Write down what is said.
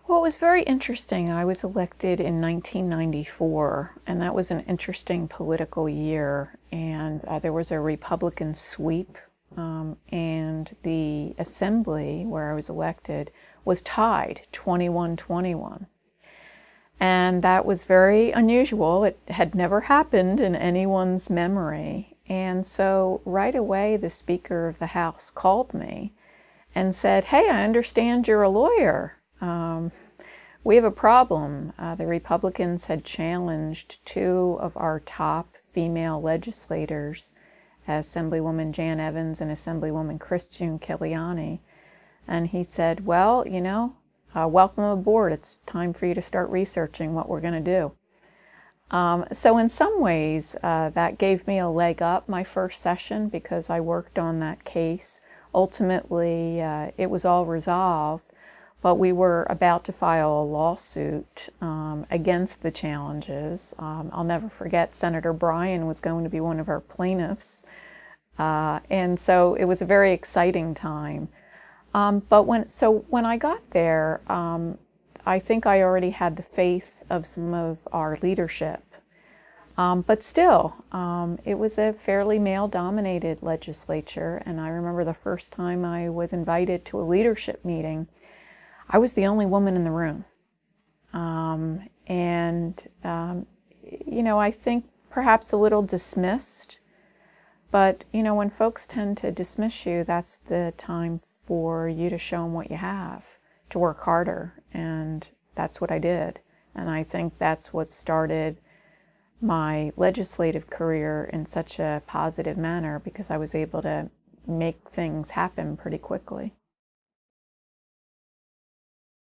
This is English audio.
Well, it was very interesting. I was elected in 1994, and that was an interesting political year. And there was a Republican sweep, and the assembly where I was elected was tied 21-21. And that was very unusual. It had never happened in anyone's memory. And so right away, the Speaker of the House called me and said, "Hey, I understand you're a lawyer. We have a problem." The Republicans had challenged two of our top female legislators, Assemblywoman Jan Evans and Assemblywoman Christian Kiliani. And he said, "Well, welcome aboard. It's time for you to start researching what we're going to do." So in some ways, that gave me a leg up my first session because I worked on that case. Ultimately, it was all resolved, but we were about to file a lawsuit against the challenges. I'll never forget Senator Bryan was going to be one of our plaintiffs. And so it was a very exciting time. But when I got there, I think I already had the faith of some of our leadership. But still, it was a fairly male-dominated legislature, and I remember the first time I was invited to a leadership meeting, I was the only woman in the room. I think perhaps a little dismissed, but when folks tend to dismiss you, that's the time for you to show them what you have, to work harder, and that's what I did. And I think that's what started my legislative career in such a positive manner, because I was able to make things happen pretty quickly.